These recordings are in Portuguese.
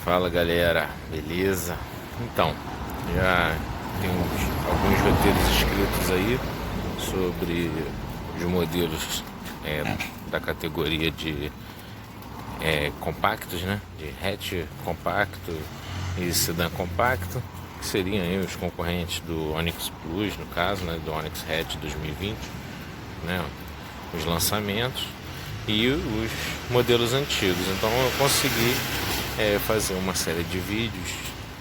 Fala galera, beleza? Então, já tem alguns roteiros escritos aí sobre os modelos da categoria de compactos, né? De hatch compacto e sedã compacto, que seriam aí os concorrentes do Onix Plus, no caso, né? Do Onix Hatch 2020, né? Os lançamentos e os modelos antigos. Então eu consegui fazer uma série de vídeos,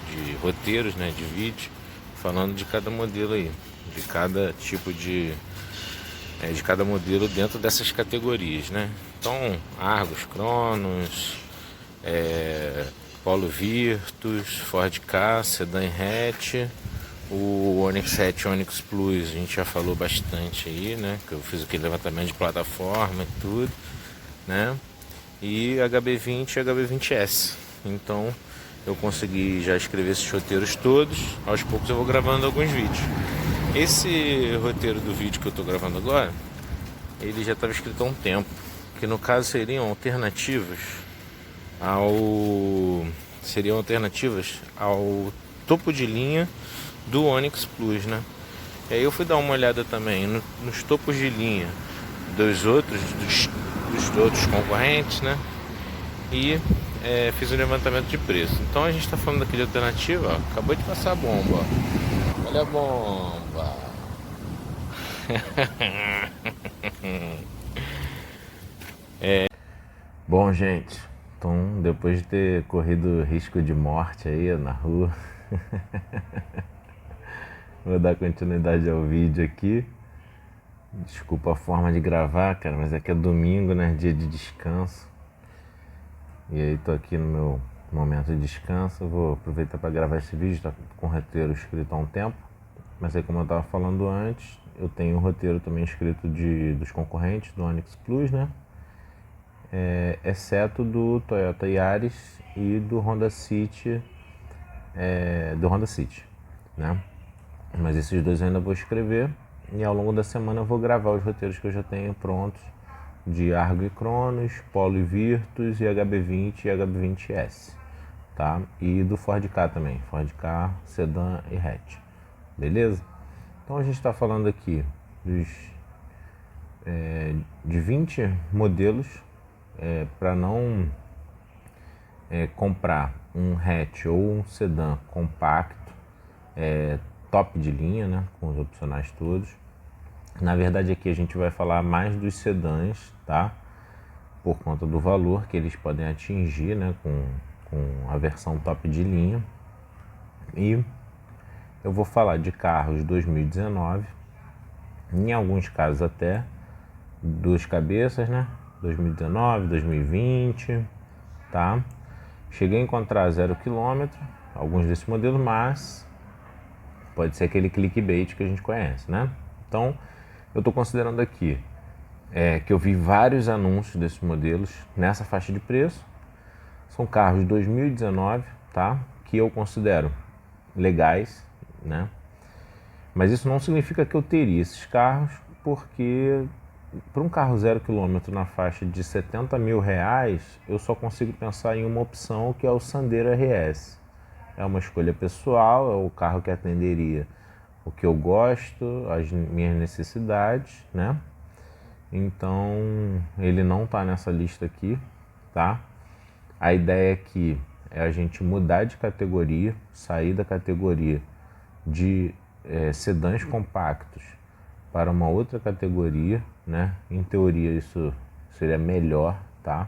de roteiros, né, de vídeo, falando de cada modelo aí, de cada tipo de cada modelo dentro dessas categorias, né? Então, Argos, Cronos, Polo Virtus, Ford Ka, Sedan Hatch, o Onix Hatch, Onix Plus, a gente já falou bastante aí, né? Que eu fiz aquele levantamento de plataforma e tudo, né? E HB20 e HB20S. Então eu consegui já escrever esses roteiros todos. Aos poucos eu vou gravando alguns vídeos. Esse roteiro do vídeo que eu estou gravando agora, ele já estava escrito há um tempo, que no caso seriam alternativas ao topo de linha do Onix Plus, né? E aí eu fui dar uma olhada também nos topos de linha dos outros concorrentes, né? E fiz um levantamento de preço. Então a gente está falando aqui de alternativa, ó, acabou de passar a bomba, ó. Olha a bomba. Bom, gente, então depois de ter corrido risco de morte aí na rua, vou dar continuidade ao vídeo aqui. Desculpa a forma de gravar, cara, mas aqui é domingo, né? Dia de descanso. E aí tô aqui no meu momento de descanso. Vou aproveitar para gravar esse vídeo, tá com o roteiro escrito há um tempo. Mas aí, como eu tava falando antes, eu tenho um roteiro também escrito dos concorrentes do Onix Plus, né? Exceto do Toyota Yaris e do Honda City, né? Mas esses dois eu ainda vou escrever e ao longo da semana eu vou gravar os roteiros que eu já tenho prontos de Argo e Cronos, Polo e Virtus e HB20 e HB20S, tá? E do Ford Ka também, Ford Ka, Sedan e Hatch, beleza? Então a gente está falando aqui de 20 modelos para não comprar um hatch ou um sedã compacto, top de linha, né, com os opcionais todos. Na verdade aqui a gente vai falar mais dos sedãs, tá? Por conta do valor que eles podem atingir, né, com a versão top de linha. E eu vou falar de carros 2019, em alguns casos até duas cabeças, né? 2019, 2020, tá? Cheguei a encontrar 0 km, alguns desses modelos, mas pode ser aquele clickbait que a gente conhece, né? Então, eu estou considerando aqui que eu vi vários anúncios desses modelos nessa faixa de preço. São carros de 2019, tá? Que eu considero legais, né? Mas isso não significa que eu teria esses carros, porque para um carro 0 km na faixa de R$70 mil, eu só consigo pensar em uma opção, que é o Sandero RS. É uma escolha pessoal, é o carro que atenderia o que eu gosto, as minhas necessidades, né? Então ele não está nessa lista aqui, tá? A ideia aqui é a gente mudar de categoria, sair da categoria de sedãs compactos para uma outra categoria, né? Em teoria isso seria melhor, tá?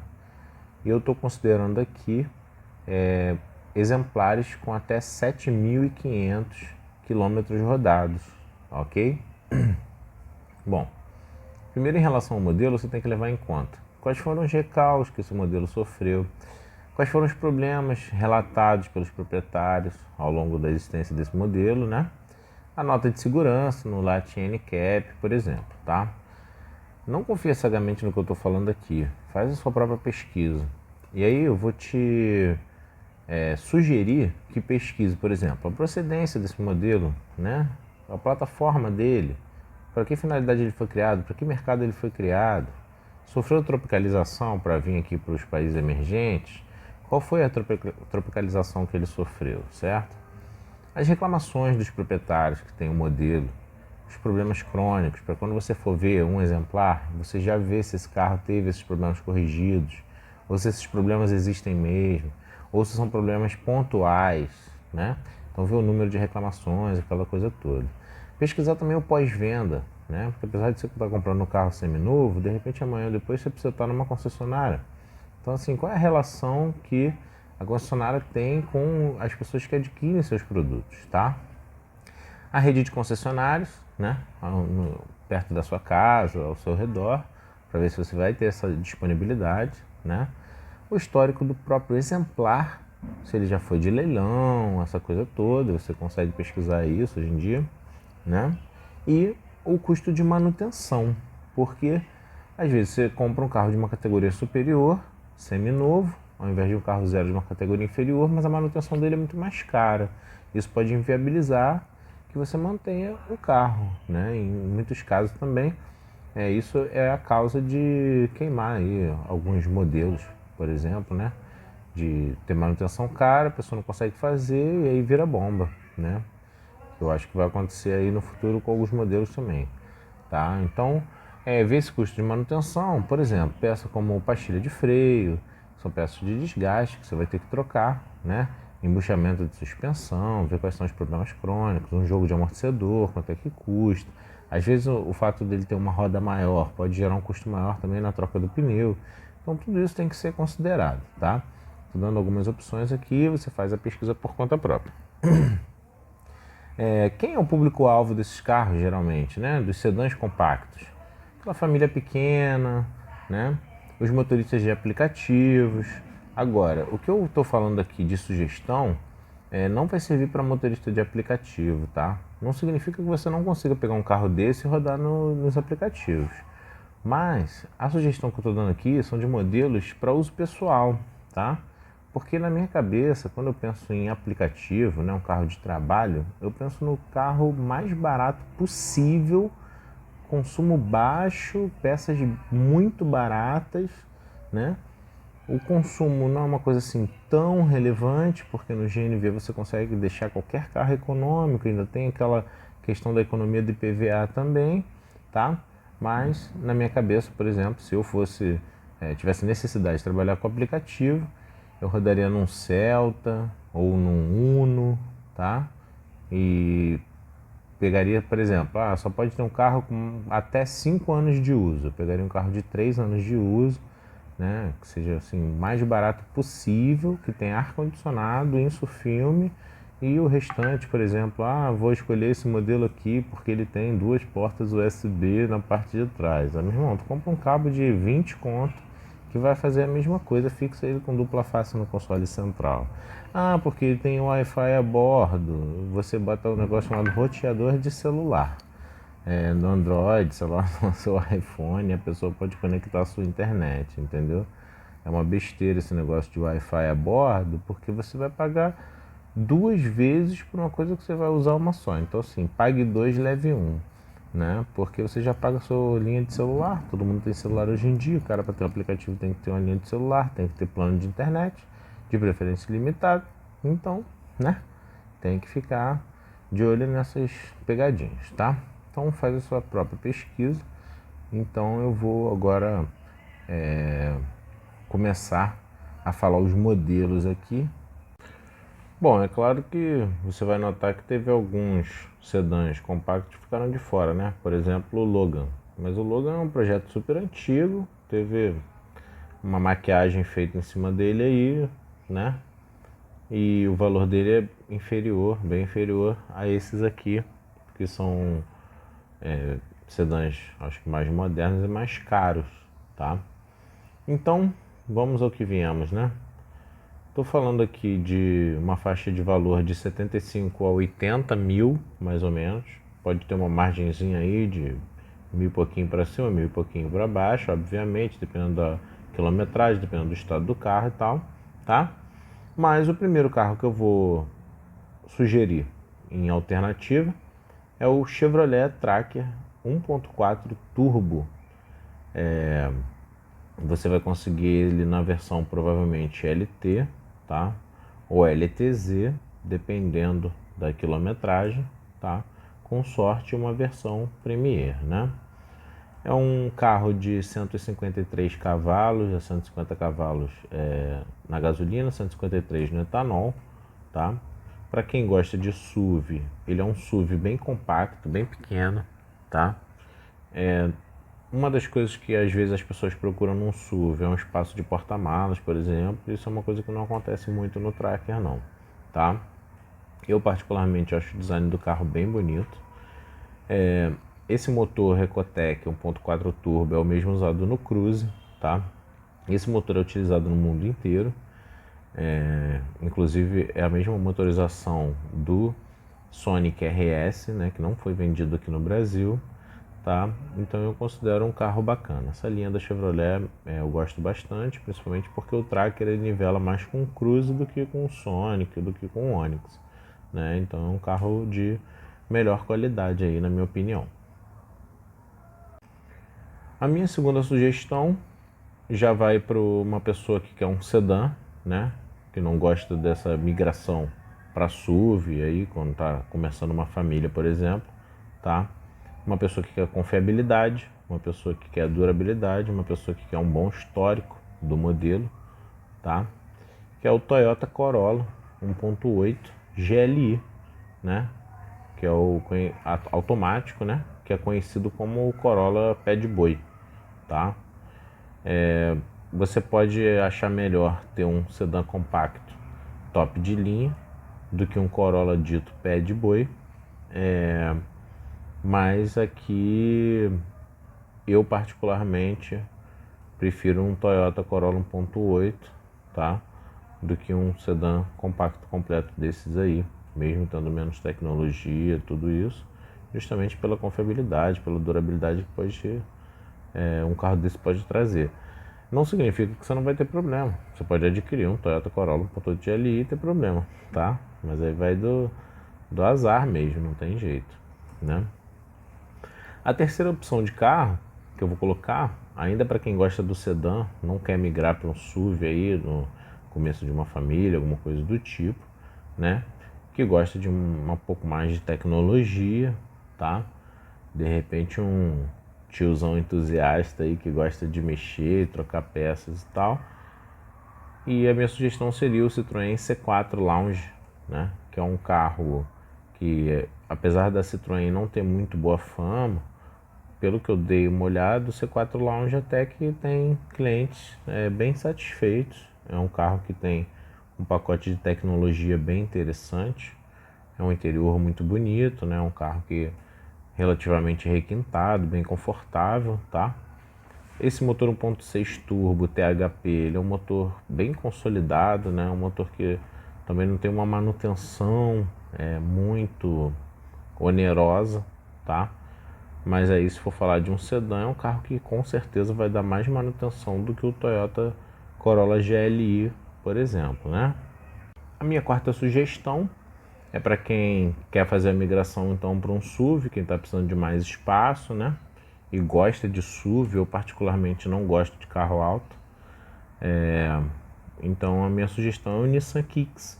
E eu estou considerando aqui exemplares com até 7.500 quilômetros rodados, ok? Bom, primeiro em relação ao modelo, você tem que levar em conta quais foram os recalques que esse modelo sofreu, quais foram os problemas relatados pelos proprietários ao longo da existência desse modelo, né? A nota de segurança no LAT NCAP, por exemplo, tá? Não confia cegamente no que eu estou falando aqui, faz a sua própria pesquisa. E aí eu vou te sugerir que pesquise, por exemplo, a procedência desse modelo, né? A plataforma dele, para que finalidade ele foi criado, para que mercado ele foi criado, sofreu tropicalização para vir aqui para os países emergentes, qual foi a tropicalização que ele sofreu, certo? As reclamações dos proprietários que têm o modelo, os problemas crônicos, para quando você for ver um exemplar, você já vê se esse carro teve esses problemas corrigidos, ou se esses problemas existem mesmo, ou se são problemas pontuais, né? Então ver o número de reclamações, aquela coisa toda. Pesquisar também o pós-venda, né? Porque apesar de você estar comprando um carro seminovo, de repente amanhã ou depois você precisa estar numa concessionária. Então assim, qual é a relação que a concessionária tem com as pessoas que adquirem seus produtos, tá? A rede de concessionários, né? Perto da sua casa, ao seu redor, para ver se você vai ter essa disponibilidade, né? O histórico do próprio exemplar, se ele já foi de leilão, essa coisa toda, você consegue pesquisar isso hoje em dia, né? E o custo de manutenção, porque às vezes você compra um carro de uma categoria superior, seminovo, ao invés de um carro zero de uma categoria inferior, mas a manutenção dele é muito mais cara. Isso pode inviabilizar que você mantenha o carro, né? Em muitos casos também, isso é a causa de queimar aí alguns modelos, por exemplo, né? De ter manutenção cara, a pessoa não consegue fazer e aí vira bomba, né? Eu acho que vai acontecer aí no futuro com alguns modelos também, tá? Então, ver esse custo de manutenção, por exemplo, peça como pastilha de freio, são peças de desgaste que você vai ter que trocar, né? Embuchamento de suspensão, ver quais são os problemas crônicos, um jogo de amortecedor, quanto é que custa. Às vezes o fato dele ter uma roda maior pode gerar um custo maior também na troca do pneu. Então tudo isso tem que ser considerado, tá? Estou dando algumas opções aqui, você faz a pesquisa por conta própria. Quem é o público-alvo desses carros, geralmente, né? Dos sedãs compactos? Aquela família pequena, né? Os motoristas de aplicativos. Agora, o que eu estou falando aqui de sugestão não vai servir para motorista de aplicativo, tá? Não significa que você não consiga pegar um carro desse e rodar nos aplicativos. Mas a sugestão que eu estou dando aqui são de modelos para uso pessoal, tá? Porque na minha cabeça, quando eu penso em aplicativo, né, um carro de trabalho, eu penso no carro mais barato possível, consumo baixo, peças muito baratas, né? O consumo não é uma coisa assim tão relevante, porque no GNV você consegue deixar qualquer carro econômico, ainda tem aquela questão da economia de IPVA também, tá? Mas na minha cabeça, por exemplo, se eu tivesse necessidade de trabalhar com aplicativo, eu rodaria num Celta ou num Uno, tá? E pegaria, por exemplo, só pode ter um carro com até 5 anos de uso. Eu pegaria um carro de 3 anos de uso, né? Que seja assim, o mais barato possível, que tenha ar-condicionado, insufilme, e o restante, por exemplo, vou escolher esse modelo aqui porque ele tem 2 portas USB na parte de trás. Meu irmão, tu compra um cabo de 20 conto, que vai fazer a mesma coisa, fixa ele com dupla face no console central. Porque ele tem Wi-Fi a bordo, você bota um negócio chamado roteador de celular. No Android, celular, no seu iPhone, a pessoa pode conectar a sua internet, entendeu? É uma besteira esse negócio de Wi-Fi a bordo, porque você vai pagar 2 vezes por uma coisa que você vai usar uma só. Então assim, pague 2, leve 1. Né? Porque você já paga a sua linha de celular, todo mundo tem celular hoje em dia, o cara para ter um aplicativo tem que ter uma linha de celular, tem que ter plano de internet, de preferência limitado, então, né? Tem que ficar de olho nessas pegadinhas, tá? Então faz a sua própria pesquisa. Então eu vou agora começar a falar os modelos aqui. Bom, é claro que você vai notar que teve alguns sedãs compactos que ficaram de fora, né? Por exemplo, o Logan. Mas o Logan é um projeto super antigo, teve uma maquiagem feita em cima dele aí, né? E o valor dele é inferior, bem inferior a esses aqui, que são sedãs, acho que mais modernos e mais caros, tá? Então, vamos ao que viemos, né? Estou falando aqui de uma faixa de valor de 75 a 80 mil, mais ou menos. Pode ter uma margenzinha aí de 1.000 e pouquinho para cima, 1.000 e pouquinho para baixo, obviamente, dependendo da quilometragem, dependendo do estado do carro e tal, tá? Mas o primeiro carro que eu vou sugerir em alternativa é o Chevrolet Tracker 1.4 Turbo. Você vai conseguir ele na versão provavelmente LT, tá? Ou LTZ, dependendo da quilometragem, tá? Com sorte, uma versão Premier, né? É um carro de 153 cavalos, a 150 cavalos na gasolina, 153 no etanol, tá? Para quem gosta de SUV, ele é um SUV bem compacto, bem pequeno, tá? Uma das coisas que às vezes as pessoas procuram num SUV é um espaço de porta-malas, por exemplo. Isso é uma coisa que não acontece muito no Tracker, não, tá? Eu particularmente acho o design do carro bem bonito. Esse motor Recotec 1.4 turbo é o mesmo usado no Cruze, tá? Esse motor é utilizado no mundo inteiro. Inclusive é a mesma motorização do Sonic RS, né, que não foi vendido aqui no Brasil, tá? Então eu considero um carro bacana. Essa linha da Chevrolet eu gosto bastante, principalmente porque o Tracker ele nivela mais com o Cruze do que com o Sonic, do que com o Onix, né? Então é um carro de melhor qualidade aí, na minha opinião. A minha segunda sugestão já vai para uma pessoa que quer um sedã, né? Que não gosta dessa migração para SUV aí quando está começando uma família, por exemplo, tá? Uma pessoa que quer confiabilidade, uma pessoa que quer durabilidade, uma pessoa que quer um bom histórico do modelo, tá? Que é o Toyota Corolla 1.8 GLI, né? Que é o automático, né? Que é conhecido como o Corolla Pé de Boi, tá? Você pode achar melhor ter um sedã compacto top de linha do que um Corolla dito pé de boi, mas aqui eu particularmente prefiro um Toyota Corolla 1.8, tá? Do que um sedã compacto completo desses aí, mesmo tendo menos tecnologia, tudo isso, justamente pela confiabilidade, pela durabilidade que um carro desse pode trazer. Não significa que você não vai ter problema. Você pode adquirir um Toyota Corolla 1.8 GLI e ter problema, tá? Mas aí vai do azar mesmo, não tem jeito, né? A terceira opção de carro que eu vou colocar, ainda para quem gosta do sedã, não quer migrar para um SUV aí no começo de uma família, alguma coisa do tipo, né? Que gosta de um pouco mais de tecnologia, tá? De repente um tiozão entusiasta aí que gosta de mexer, trocar peças e tal. E a minha sugestão seria o Citroën C4 Lounge, né? Que é um carro que, apesar da Citroën não ter muito boa fama, pelo que eu dei uma olhada, o C4 Lounge até que tem clientes bem satisfeitos. É um carro que tem um pacote de tecnologia bem interessante. É um interior muito bonito, né? Um carro que relativamente requintado, bem confortável, tá? Esse motor 1.6 turbo THP, ele é um motor bem consolidado, né? Um motor que também não tem uma manutenção muito onerosa, tá? Mas aí, se for falar de um sedã, é um carro que com certeza vai dar mais manutenção do que o Toyota Corolla GLI, por exemplo, né? A minha quarta sugestão é para quem quer fazer a migração então para um SUV, quem está precisando de mais espaço, né? E gosta de SUV, eu particularmente não gosto de carro alto. Então a minha sugestão é o Nissan Kicks,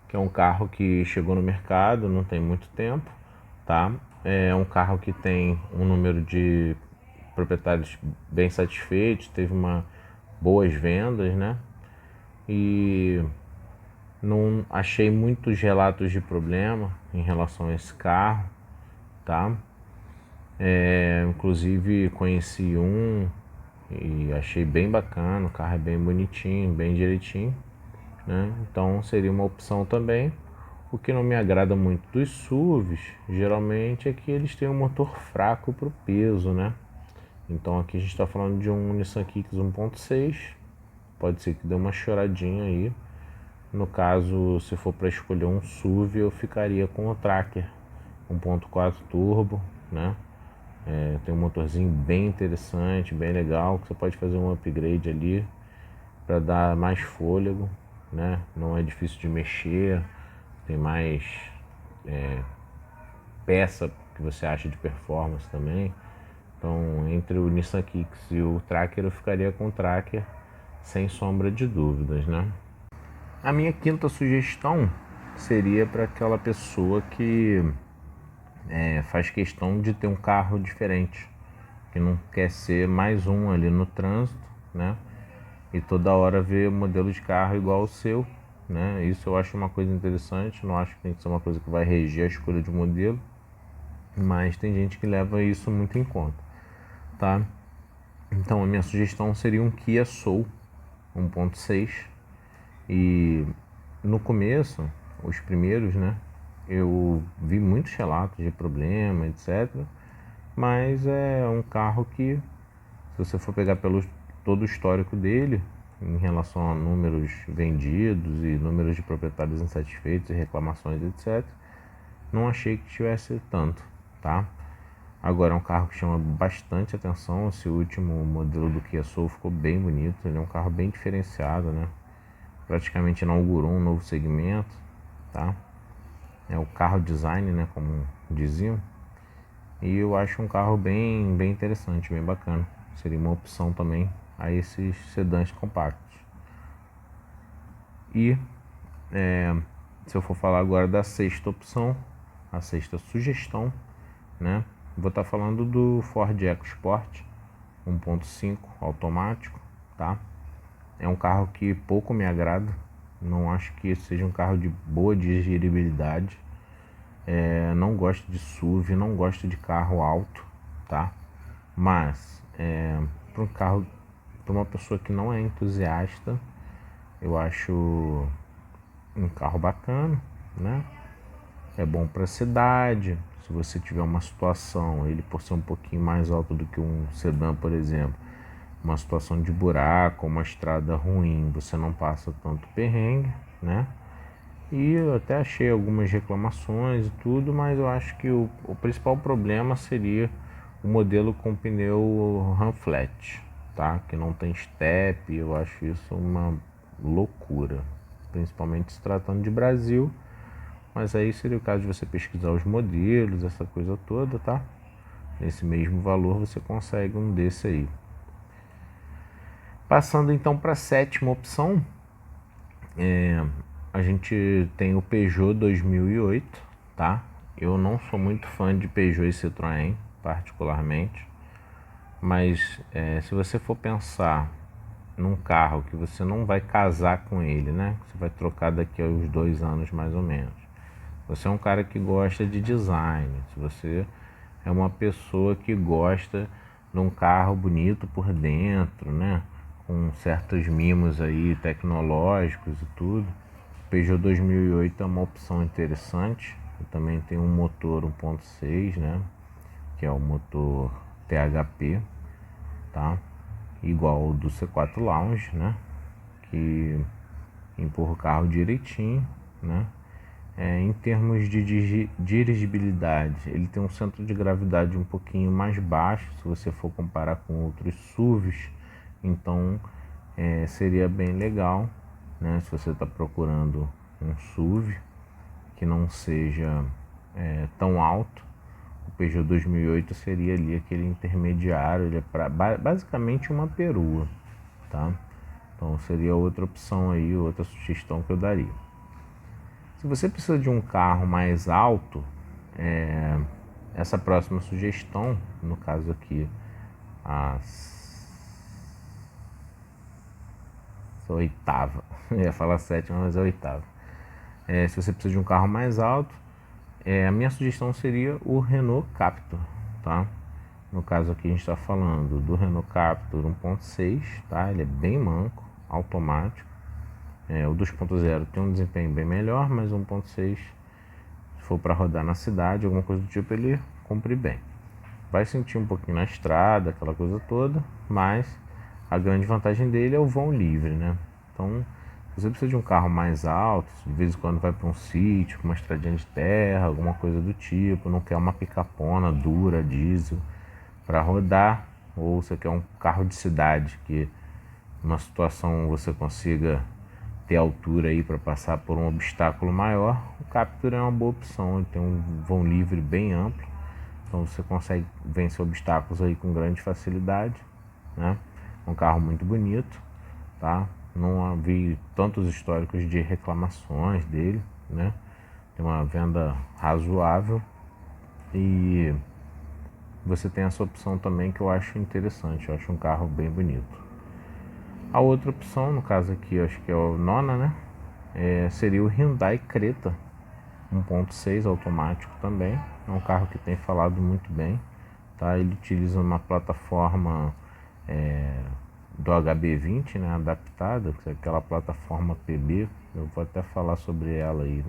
que é um carro que chegou no mercado não tem muito tempo, tá? É um carro que tem um número de proprietários bem satisfeitos, teve boas vendas, né? E não achei muitos relatos de problema em relação a esse carro, tá? Inclusive conheci um e achei bem bacana, o carro é bem bonitinho, bem direitinho, né? Então seria uma opção também. O que não me agrada muito dos SUVs, geralmente, é que eles têm um motor fraco para o peso, né? Então aqui a gente está falando de um Nissan Kicks 1.6, pode ser que dê uma choradinha aí. No caso, se for para escolher um SUV, eu ficaria com o Tracker 1.4 turbo, né? Tem um motorzinho bem interessante, bem legal, que você pode fazer um upgrade ali para dar mais fôlego, né? Não é difícil de mexer, tem mais peça que você acha de performance também. Então, entre o Nissan Kicks e o Tracker, eu ficaria com o Tracker sem sombra de dúvidas, né? A minha quinta sugestão seria para aquela pessoa que faz questão de ter um carro diferente, que não quer ser mais um ali no trânsito, né? E toda hora ver modelo de carro igual ao seu, né? Isso eu acho uma coisa interessante, não acho que tem que ser uma coisa que vai reger a escolha de modelo, mas tem gente que leva isso muito em conta, tá? Então a minha sugestão seria um Kia Soul 1.6. E no começo, os primeiros, né, eu vi muitos relatos de problema, etc. Mas é um carro que, se você for pegar pelo todo o histórico dele, em relação a números vendidos e números de proprietários insatisfeitos e reclamações, etc., não achei que tivesse tanto, tá? Agora é um carro que chama bastante atenção. Esse último modelo do Kia Soul ficou bem bonito, ele é um carro bem diferenciado, né? Praticamente inaugurou um novo segmento, tá? É o carro design, né, como diziam. E eu acho um carro bem interessante, bem bacana. Seria uma opção também a esses sedãs compactos. E se eu for falar agora da sexta opção, a sexta sugestão, né, vou estar falando do Ford EcoSport 1.5 automático, tá? É um carro que pouco me agrada, não acho que seja um carro de boa digeribilidade. Não gosto de SUV, não gosto de carro alto, tá? Mas para um carro, para uma pessoa que não é entusiasta, eu acho um carro bacana, né? É bom para a cidade. Se você tiver uma situação, ele por ser um pouquinho mais alto do que um sedã, por exemplo, uma situação de buraco, uma estrada ruim, você não passa tanto perrengue, né? E eu até achei algumas reclamações e tudo, mas eu acho que o principal problema seria o modelo com pneu Ram Flat, tá? Que não tem step. Eu acho isso uma loucura, principalmente se tratando de Brasil. Mas aí seria o caso de você pesquisar os modelos, essa coisa toda, tá? Nesse mesmo valor você consegue um desse aí. Passando então para a sétima opção, a gente tem o Peugeot 2008, tá? Eu não sou muito fã de Peugeot e Citroën, particularmente, mas se você for pensar num carro que você não vai casar com ele, né? Você vai trocar daqui a uns 2 anos mais ou menos. Você é um cara que gosta de design, se você é uma pessoa que gosta de um carro bonito por dentro, né? Com certos mimos aí tecnológicos e tudo, o Peugeot 2008 é uma opção interessante. Eu também tem um motor 1.6, né? Que é o motor THP, tá? Igual ao do C4 Lounge, né? Que empurra o carro direitinho, né? Em termos de dirigibilidade, ele tem um centro de gravidade um pouquinho mais baixo, se você for comparar com outros SUVs. Então seria bem legal, né? Se você está procurando um SUV que não seja tão alto, o Peugeot 2008 seria ali aquele intermediário. Ele é basicamente uma perua, tá? Então seria outra opção aí, outra sugestão que eu daria. Se você precisa de um carro mais alto, essa próxima sugestão, no caso aqui, a oitava, eu ia falar sétima, mas é a oitava. Se você precisa de um carro mais alto, a minha sugestão seria o Renault Captur, tá? No caso aqui a gente está falando do Renault Captur 1.6, tá? Ele é bem manco, automático. O 2.0 tem um desempenho bem melhor, mas o 1.6, se for para rodar na cidade, alguma coisa do tipo, ele cumpre bem. Vai sentir um pouquinho na estrada, aquela coisa toda, mas a grande vantagem dele é o vão livre, né? Então, se você precisa de um carro mais alto, de vez em quando vai para um sítio, uma estradinha de terra, alguma coisa do tipo, não quer uma picapona dura, diesel, para rodar, ou você quer um carro de cidade que numa situação você consiga ter altura aí para passar por um obstáculo maior, o Captur é uma boa opção. Ele tem um vão livre bem amplo, então você consegue vencer obstáculos aí com grande facilidade, né? Um carro muito bonito, tá? não vi tantos históricos de reclamações dele, né? Tem uma venda razoável e você tem essa opção também que eu acho interessante, eu acho um carro bem bonito. A outra opção, no caso aqui, eu acho que é o nona, né? Seria o Hyundai Creta 1.6 automático também. É um carro que tem falado muito bem, tá? Ele utiliza uma plataforma do HB20, né, adaptada, que é aquela plataforma PB. Eu vou até falar sobre ela aí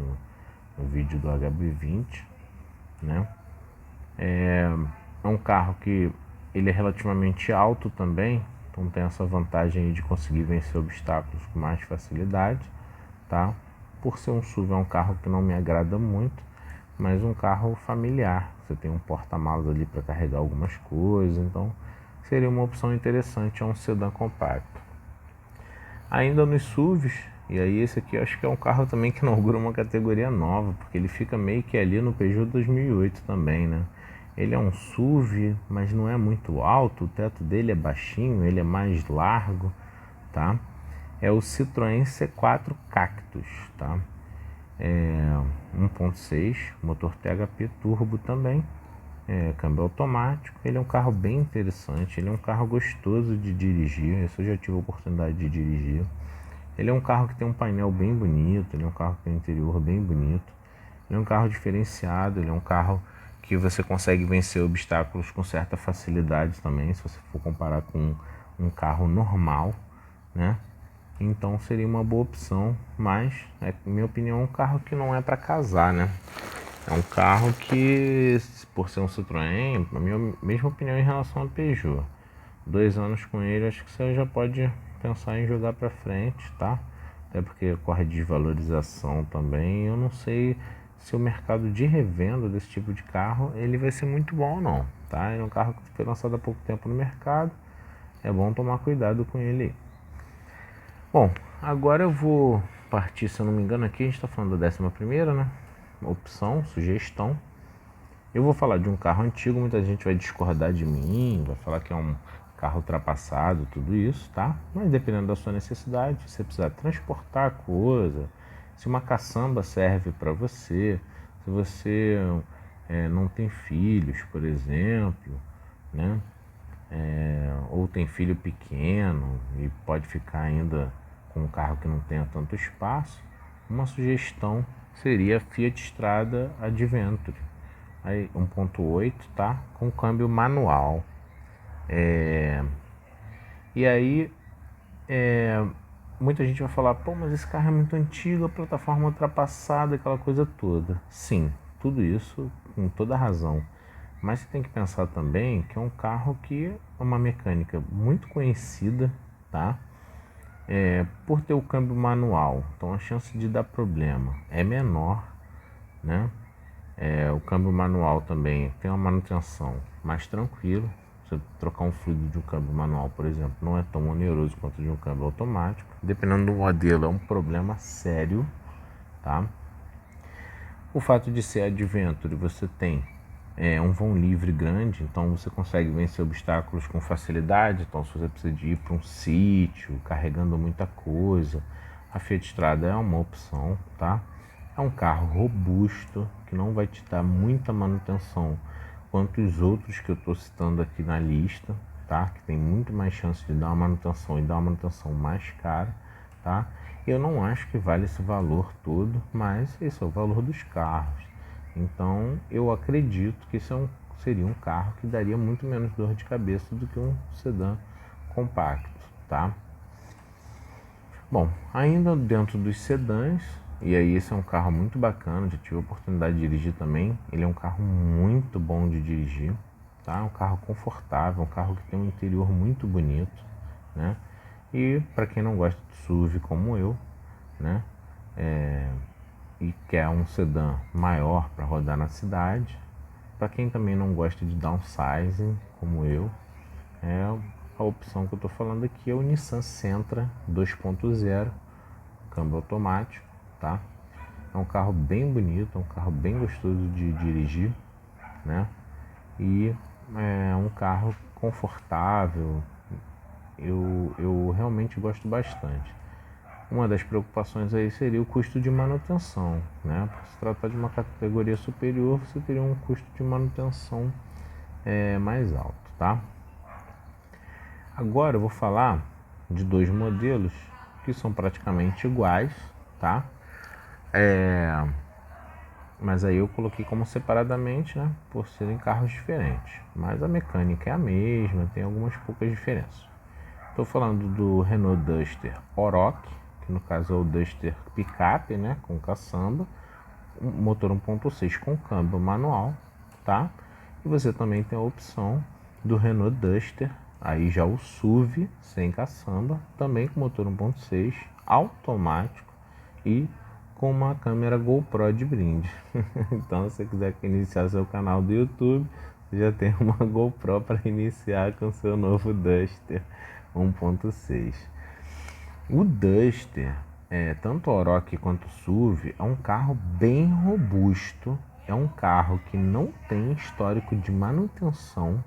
no vídeo do HB20, né? É um carro que ele é relativamente alto também, então tem essa vantagem de conseguir vencer obstáculos com mais facilidade, tá? Por ser um SUV, é um carro que não me agrada muito, mas um carro familiar. Você tem um porta-malas ali para carregar algumas coisas, então seria uma opção interessante, é um sedã compacto. Ainda nos SUVs, e aí esse aqui eu acho que é um carro também que inaugura uma categoria nova, porque ele fica meio que ali no Peugeot 2008 também, né? Ele é um SUV, mas não é muito alto, o teto dele é baixinho, ele é mais largo, tá? É o Citroën C4 Cactus, tá? 1.6, motor THP turbo também, câmbio automático. Ele é um carro bem interessante, ele é um carro gostoso de dirigir, eu já tive a oportunidade de dirigir. Ele é um carro que tem um painel bem bonito, ele é um carro que tem um interior bem bonito, ele é um carro diferenciado, ele é um carro que você consegue vencer obstáculos com certa facilidade também, se você for comparar com um carro normal, né? Então seria uma boa opção, mas, na minha opinião, é um carro que não é para casar, né? É um carro que, por ser um Citroën, a minha mesma opinião em relação ao Peugeot. 2 anos com ele, acho que você já pode pensar em jogar para frente, tá? Até porque corre desvalorização também. Eu não sei se o mercado de revenda desse tipo de carro ele vai ser muito bom ou não, tá? É um carro que foi lançado há pouco tempo no mercado. É bom tomar cuidado com ele. Bom, agora eu vou partir, se eu não me engano, aqui a gente está falando da 11ª, né? Opção, sugestão. Eu vou falar de um carro antigo, muita gente vai discordar de mim, vai falar que é um carro ultrapassado, tudo isso, tá? Mas dependendo da sua necessidade, se você precisar transportar coisa, se uma caçamba serve para você, se você não tem filhos, por exemplo, né? Ou tem filho pequeno e pode ficar ainda com um carro que não tenha tanto espaço, uma sugestão seria a Fiat Strada Adventure, aí 1.8, tá? Com câmbio manual. E aí muita gente vai falar, pô, mas esse carro é muito antigo, a plataforma ultrapassada, aquela coisa toda. Sim, tudo isso com toda razão. Mas você tem que pensar também que é um carro que é uma mecânica muito conhecida, tá? Por ter o câmbio manual, então a chance de dar problema é menor, né? O câmbio manual também tem uma manutenção mais tranquila. Você trocar um fluido de um câmbio manual, por exemplo, não é tão oneroso quanto de um câmbio automático. Dependendo do modelo, é um problema sério, tá? O fato de ser Adventure, você tem um vão livre grande, então você consegue vencer obstáculos com facilidade. Então, se você precisa de ir para um sítio, carregando muita coisa, a Fiat Strada é uma opção, tá? É um carro robusto, que não vai te dar muita manutenção quanto os outros que eu estou citando aqui na lista, tá? Que tem muito mais chance de dar uma manutenção e dar uma manutenção mais cara, tá? Eu não acho que vale esse valor todo, mas esse é o valor dos carros. Então eu acredito que esse seria um carro que daria muito menos dor de cabeça do que um sedã compacto, tá? Bom, ainda dentro dos sedãs, e aí esse é um carro muito bacana, já tive a oportunidade de dirigir também. Ele é um carro muito bom de dirigir, tá? Um carro confortável, um carro que tem um interior muito bonito, né? E para quem não gosta de SUV como eu, né? E quer um sedã maior para rodar na cidade, para quem também não gosta de downsizing como eu, a opção que eu estou falando aqui é o Nissan Sentra 2.0, câmbio automático, tá? É um carro bem bonito, é um carro bem gostoso de dirigir, né? E é um carro confortável. Eu realmente gosto bastante. uma das preocupações aí seria o custo de manutenção, né? Por se tratar de uma categoria superior, você teria um custo de manutenção mais alto, tá? Agora eu vou falar de dois modelos que são praticamente iguais, tá? Mas aí eu coloquei como separadamente, né? Por serem carros diferentes. Mas a mecânica é a mesma, tem algumas poucas diferenças. Estou falando do Renault Duster Oroch, que no caso é o Duster Picape, né? Com caçamba, motor 1.6 com câmbio manual, tá? E você também tem a opção do Renault Duster, aí já o SUV sem caçamba, também com motor 1.6 automático e com uma câmera GoPro de brinde. Então, se você quiser iniciar seu canal do YouTube, você já tem uma GoPro para iniciar com seu novo Duster 1.6. O Duster, tanto o Oroch quanto o SUV, é um carro bem robusto, é um carro que não tem histórico de manutenção,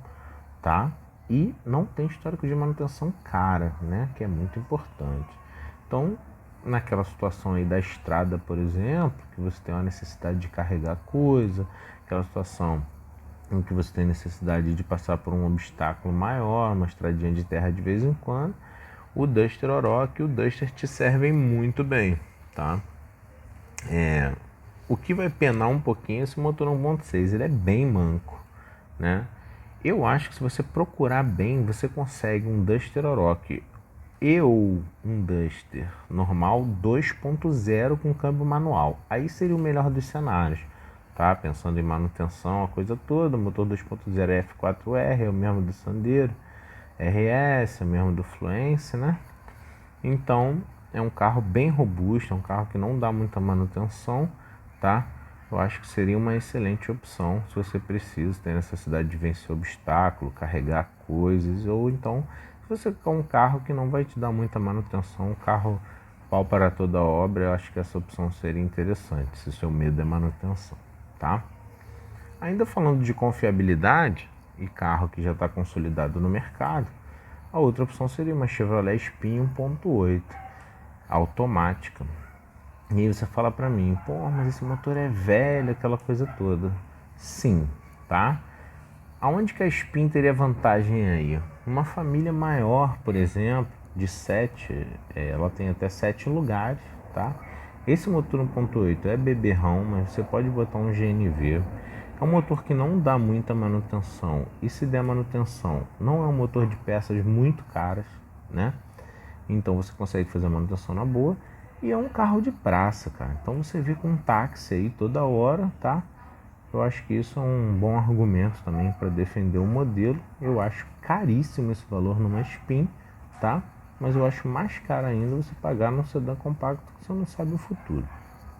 tá? E não tem histórico de manutenção cara, né? Que é muito importante. Então, naquela situação aí da estrada, por exemplo, que você tem uma necessidade de carregar coisa, aquela situação em que você tem necessidade de passar por um obstáculo maior, uma estradinha de terra de vez em quando, o Duster Oroch e o Duster te servem muito bem, tá? O que vai penar um pouquinho é esse motor 1.6, ele é bem manco, né? Eu acho que se você procurar bem, você consegue um Duster Oroch ou um Duster normal 2.0 com câmbio manual. Aí seria o melhor dos cenários, tá? Pensando em manutenção, a coisa toda. O motor 2.0 é F4R, é o mesmo do Sandero, RS, é o mesmo do Fluence, né? Então é um carro bem robusto, é um carro que não dá muita manutenção, tá? Eu acho que seria uma excelente opção se você precisa, tem necessidade de vencer obstáculo, carregar coisas, ou então se você quer um carro que não vai te dar muita manutenção, um carro pau para toda obra, eu acho que essa opção seria interessante, se o seu medo é manutenção, tá? Ainda falando de confiabilidade e carro que já está consolidado no mercado, a outra opção seria uma Chevrolet Spin 1.8 automática. E aí você fala pra mim, pô, mas esse motor é velho, aquela coisa toda. Sim, tá? Aonde que a Spin teria vantagem aí? Uma família maior, por exemplo, de 7, ela tem até 7 lugares, tá? Esse motor 1.8 é beberrão, mas você pode botar um GNV. É um motor que não dá muita manutenção. E se der manutenção, não é um motor de peças muito caras, né? Então você consegue fazer a manutenção na boa. E é um carro de praça, cara. Então você vê com um táxi aí toda hora, tá? Eu acho que isso é um bom argumento também para defender o modelo. Eu acho caríssimo esse valor numa Spin, tá? Mas eu acho mais caro ainda você pagar num sedã compacto que você não sabe o futuro,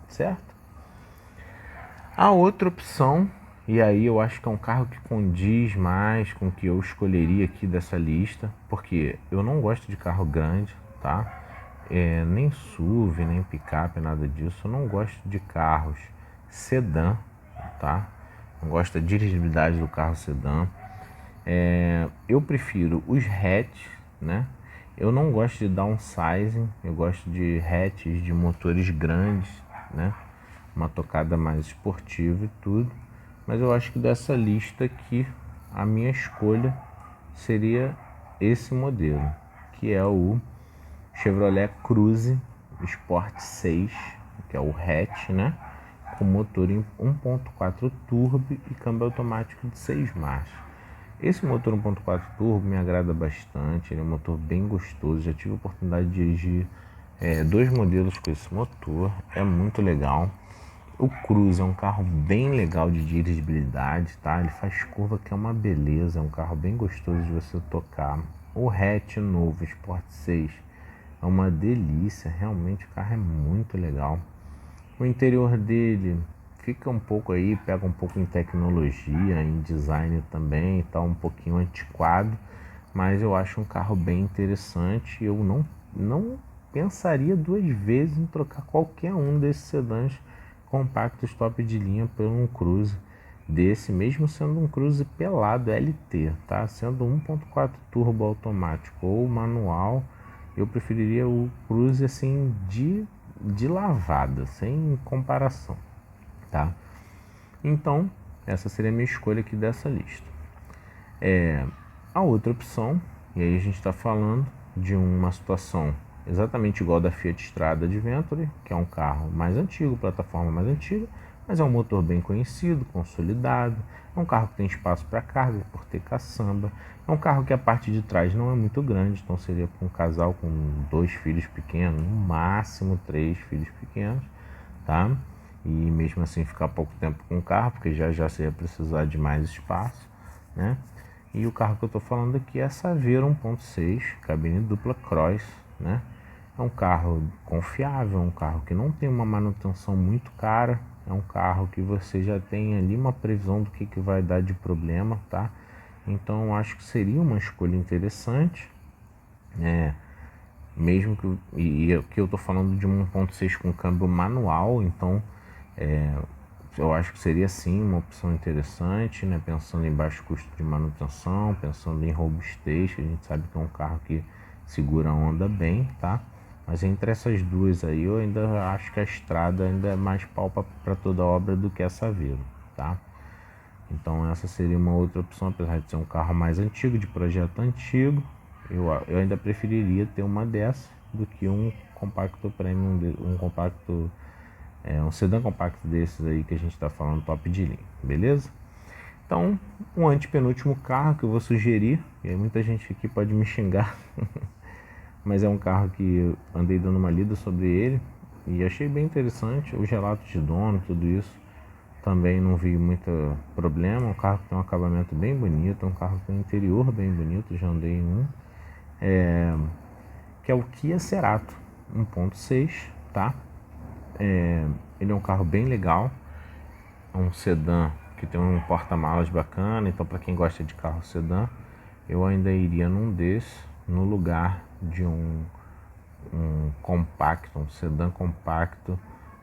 certo? A outra opção, e aí eu acho que é um carro que condiz mais com o que eu escolheria aqui dessa lista, porque eu não gosto de carro grande, tá? Nem SUV, nem picape, nada disso. Eu não gosto de carros sedã, tá? Não gosto da dirigibilidade do carro sedã. Eu prefiro os hatch, né? Eu não gosto de downsizing, eu gosto de hatches de motores grandes, né? Uma tocada mais esportiva e tudo. Mas eu acho que dessa lista aqui, a minha escolha seria esse modelo, que é o Chevrolet Cruze Sport 6, que é o hatch, né? Com motor em 1.4 turbo e câmbio automático de 6 marchas. Esse motor 1.4 turbo me agrada bastante, ele é um motor bem gostoso. Já tive a oportunidade de dirigir dois modelos com esse motor, é muito legal. O Cruze é um carro bem legal de dirigibilidade, tá? Ele faz curva que é uma beleza, é um carro bem gostoso de você tocar. O hatch novo Sport 6 é uma delícia, realmente o carro é muito legal. O interior dele fica um pouco aí, pega um pouco em tecnologia, em design também, tá um pouquinho antiquado, mas eu acho um carro bem interessante. Eu não pensaria duas vezes em trocar qualquer um desses sedãs compactos top de linha por um Cruze desse, mesmo sendo um Cruze pelado LT, tá? Sendo 1.4 turbo automático ou manual, eu preferiria o Cruze assim de lavada, sem comparação, tá? Então, essa seria a minha escolha aqui dessa lista. A outra opção, e aí a gente está falando de uma situação exatamente igual da Fiat Strada Adventure, que é um carro mais antigo, plataforma mais antiga, mas é um motor bem conhecido, consolidado, é um carro que tem espaço para carga por ter caçamba, é um carro que a parte de trás não é muito grande, então seria para um casal com 2 filhos pequenos, no máximo 3 filhos pequenos, tá? E mesmo assim ficar pouco tempo com o carro, porque já você ia precisar de mais espaço, né? E o carro que eu estou falando aqui é a Saveiro 1.6, cabine dupla cross, né? É um carro confiável, um carro que não tem uma manutenção muito cara, é um carro que você já tem ali uma previsão do que vai dar de problema, tá? Então eu acho que seria uma escolha interessante, mesmo que eu estou falando de um 1.6 com câmbio manual, então eu acho que seria sim uma opção interessante, né? Pensando em baixo custo de manutenção, pensando em robustez, a gente sabe que é um carro que segura a onda bem, tá? Mas entre essas duas aí, eu ainda acho que a Strada ainda é mais palpa para toda obra do que a Saveiro, tá? Então essa seria uma outra opção, apesar de ser um carro mais antigo, de projeto antigo, eu ainda preferiria ter uma dessa do que um compacto premium, um sedã compacto desses aí que a gente está falando, top de linha, beleza? Então, um antepenúltimo carro que eu vou sugerir, e aí muita gente aqui pode me xingar, mas é um carro que eu andei dando uma lida sobre ele e achei bem interessante, os relatos de dono, tudo isso, também não vi muito problema. Um carro que tem um acabamento bem bonito, um carro que tem um interior bem bonito, já andei em um, que é o Kia Cerato 1.6, tá? Ele é um carro bem legal, é um sedã que tem um porta-malas bacana, então para quem gosta de carro sedã, eu ainda iria num desse, no lugar de um compacto, um sedã compacto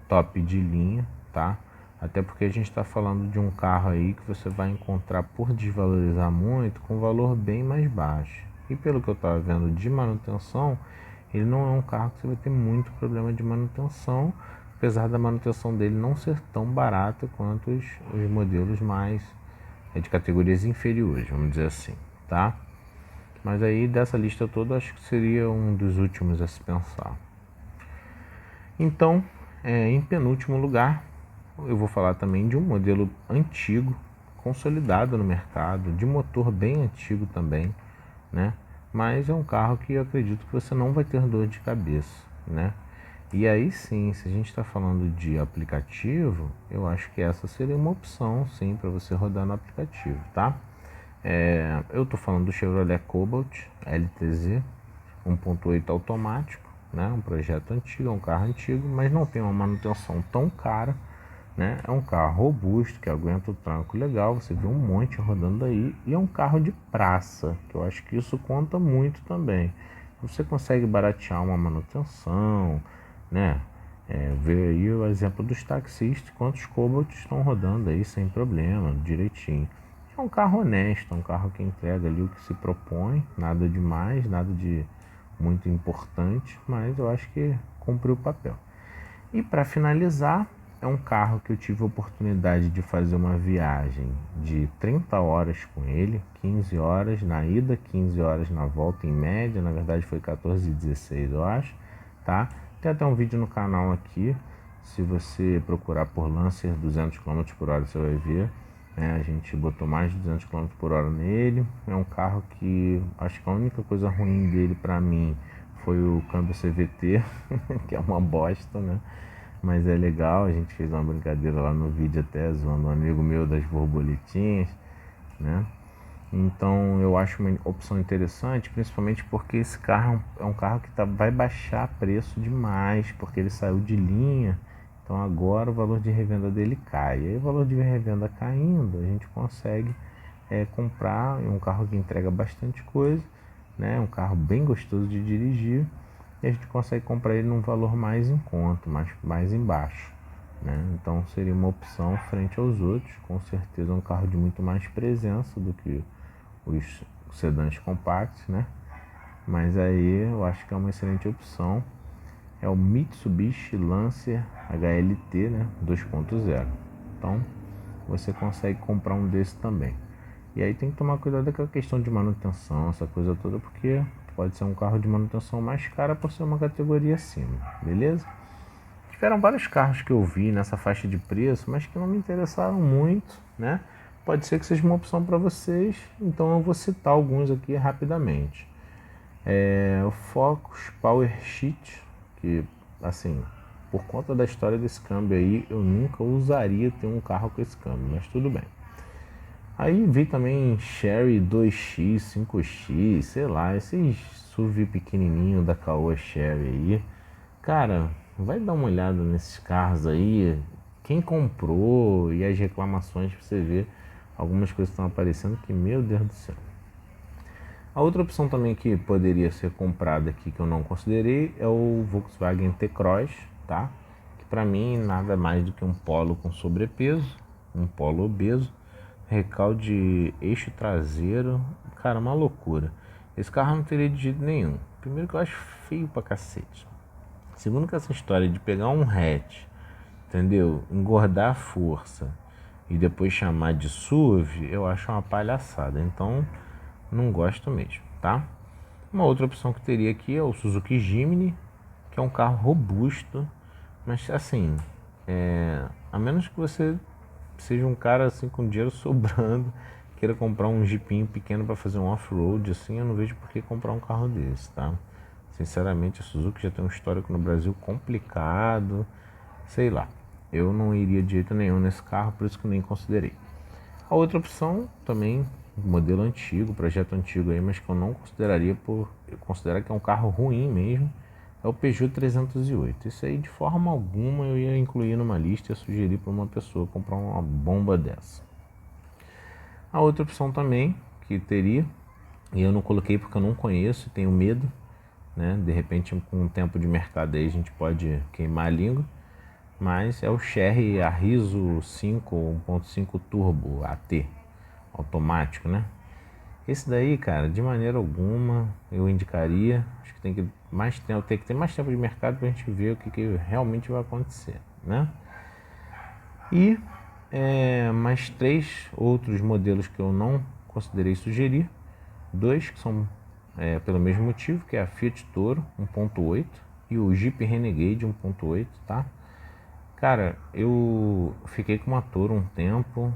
top de linha, tá? Até porque a gente está falando de um carro aí que você vai encontrar, por desvalorizar muito, com valor bem mais baixo. E pelo que eu estava vendo de manutenção, ele não é um carro que você vai ter muito problema de manutenção, apesar da manutenção dele não ser tão barata quanto os modelos mais de categorias inferiores, vamos dizer assim, tá? Mas aí dessa lista toda, acho que seria um dos últimos a se pensar. Então, em penúltimo lugar, eu vou falar também de um modelo antigo, consolidado no mercado, de motor bem antigo também, né? Mas é um carro que eu acredito que você não vai ter dor de cabeça, né? E aí sim, se a gente está falando de aplicativo, eu acho que essa seria uma opção sim para você rodar no aplicativo, tá? Eu estou falando do Chevrolet Cobalt LTZ 1.8 automático, né? Um projeto antigo, é um carro antigo, mas não tem uma manutenção tão cara, né? É um carro robusto, que aguenta o tranco legal, você vê um monte rodando aí, e é um carro de praça, que eu acho que isso conta muito também. Você consegue baratear uma manutenção, né? Ver aí o exemplo dos taxistas, quantos Cobalt estão rodando aí sem problema, direitinho. É um carro honesto, é um carro que entrega ali o que se propõe, nada demais, nada de muito importante, mas eu acho que cumpriu o papel. E para finalizar, é um carro que eu tive a oportunidade de fazer uma viagem de 30 horas com ele, 15 horas na ida, 15 horas na volta em média, na verdade foi 14 e 16 eu acho, tá? Tem até um vídeo no canal aqui, se você procurar por Lancer 200 km por hora você vai ver, né? A gente botou mais de 200 km por hora nele, é um carro que acho que a única coisa ruim dele para mim foi o câmbio CVT, que é uma bosta, né? Mas é legal, a gente fez uma brincadeira lá no vídeo até, zoando um amigo meu das borboletinhas, né? Então eu acho uma opção interessante, principalmente porque esse carro é um carro que vai baixar preço demais, porque ele saiu de linha, então agora o valor de revenda dele cai. E aí o valor de revenda caindo, a gente consegue comprar um carro que entrega bastante coisa, né? Um carro bem gostoso de dirigir, e a gente consegue comprar ele num valor mais em conta, mais embaixo, né? Então seria uma opção frente aos outros, com certeza um carro de muito mais presença do que os sedãs compactos, né? mas aí eu acho que é uma excelente opção. É o Mitsubishi Lancer HLT, né, 2.0. Então você consegue comprar um desse também. E aí tem que tomar cuidado com a questão de manutenção, essa coisa toda, porque pode ser um carro de manutenção mais cara por ser uma categoria acima, beleza? Tiveram vários carros que eu vi nessa faixa de preço, mas que não me interessaram muito, né? Pode ser que seja uma opção para vocês, então eu vou citar alguns aqui rapidamente. O Focus Power Sheet, que assim, por conta da história desse câmbio aí, eu nunca usaria ter um carro com esse câmbio, mas tudo bem. Aí vi também Sherry 2X, 5X, sei lá, esses SUV pequenininho da Caoa Sherry aí. Cara, vai dar uma olhada nesses carros aí, quem comprou e as reclamações pra você ver. Algumas coisas estão aparecendo que, meu Deus do céu. A outra opção também que poderia ser comprada aqui que eu não considerei é o Volkswagen T-Cross, tá? Que para mim nada mais do que um Polo com sobrepeso, um Polo obeso, recalde eixo traseiro, cara, uma loucura. Esse carro não teria de jeito nenhum. Primeiro que eu acho feio pra cacete. Segundo que essa história de pegar um hatch, entendeu? Engordar a força e depois chamar de SUV, eu acho uma palhaçada. Então não gosto mesmo, tá? Uma outra opção que teria aqui é o Suzuki Jimny, que é um carro robusto, mas assim, a menos que você seja um cara assim com dinheiro sobrando, queira comprar um jipinho pequeno para fazer um off-road, assim, eu não vejo por que comprar um carro desse, tá? Sinceramente, a Suzuki já tem um histórico no Brasil complicado, sei lá. Eu não iria de jeito nenhum nesse carro, por isso que nem considerei. A outra opção também, modelo antigo, projeto antigo aí, mas que eu não consideraria por eu considerar que é um carro ruim mesmo, é o Peugeot 308. Isso aí de forma alguma eu ia incluir numa lista e sugerir para uma pessoa comprar uma bomba dessa. A outra opção também que teria, e eu não coloquei porque eu não conheço e tenho medo, né? De repente com o tempo de mercado aí a gente pode queimar a língua, mas é o Chery Arriso 5 1.5 Turbo AT, automático, né? Esse daí, cara, de maneira alguma eu indicaria. Acho que tem que mais tempo, tem que ter mais tempo de mercado pra gente ver o que realmente vai acontecer, né? E mais três outros modelos que eu não considerei sugerir. Dois que são pelo mesmo motivo, que é a Fiat Toro 1.8 e o Jeep Renegade 1.8, tá? Cara, eu fiquei com uma Toro um tempo,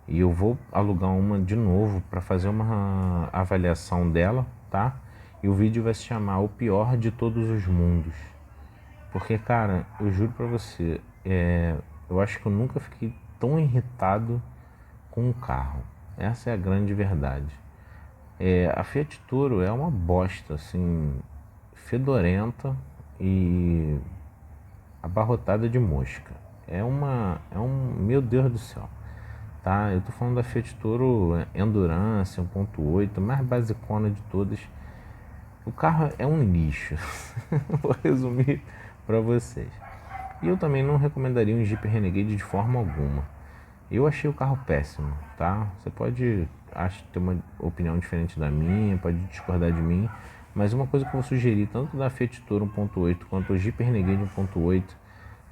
e eu vou alugar uma de novo para fazer uma avaliação dela, tá? E o vídeo vai se chamar O Pior de Todos os Mundos. Porque, cara, eu juro pra você, eu acho que eu nunca fiquei tão irritado com um carro. Essa é a grande verdade. A Fiat Toro é uma bosta, assim, fedorenta e abarrotada de mosca. Meu Deus do céu. Tá, eu tô falando da Fiat Toro Endurance 1.8, mais basicona de todas. O carro é um lixo. Vou resumir para vocês. E eu também não recomendaria um Jeep Renegade de forma alguma. Eu achei o carro péssimo, tá? Você pode ter uma opinião diferente da minha, pode discordar de mim, mas uma coisa que eu vou sugerir, tanto da Fiat Toro 1.8 quanto o Jeep Renegade 1.8,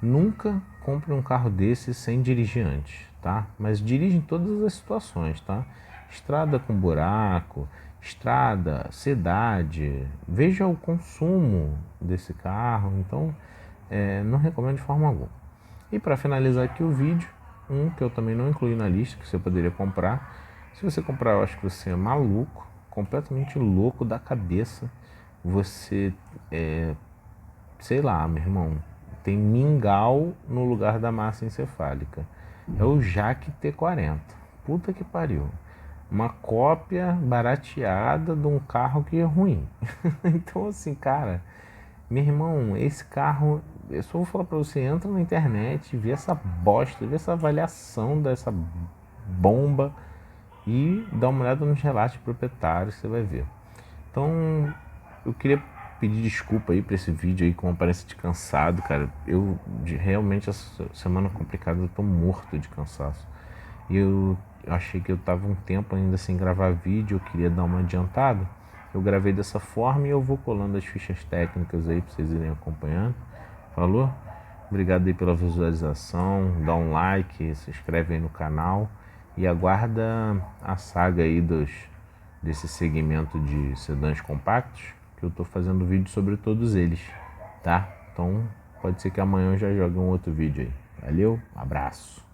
nunca compre um carro desse sem dirigir antes, tá? Mas dirige em todas as situações, tá? Estrada com buraco, estrada, cidade, veja o consumo desse carro, então não recomendo de forma alguma. E para finalizar aqui o vídeo, um que eu também não incluí na lista, que você poderia comprar. Se você comprar, eu acho que você é maluco, completamente louco da cabeça. Você, sei lá, meu irmão, tem mingau no lugar da massa encefálica. É o Jaque T40. Puta que pariu. Uma cópia barateada de um carro que é ruim. Então, assim, cara, meu irmão, esse carro, eu só vou falar pra você, entra na internet, vê essa bosta, vê essa avaliação dessa bomba e dá uma olhada nos relatos proprietários, você vai ver. Então, eu queria pedir desculpa aí pra esse vídeo aí com aparência de cansado, cara. Realmente essa semana complicada, eu tô morto de cansaço. E eu achei que eu tava um tempo ainda sem gravar vídeo, eu queria dar uma adiantada. eu gravei dessa forma e eu vou colando as fichas técnicas aí para vocês irem acompanhando. Falou? Obrigado aí pela visualização, dá um like, se inscreve aí no canal e aguarda a saga aí desse segmento de sedãs compactos, que eu tô fazendo vídeo sobre todos eles, tá? Então pode ser que amanhã eu já jogue um outro vídeo aí. Valeu, abraço!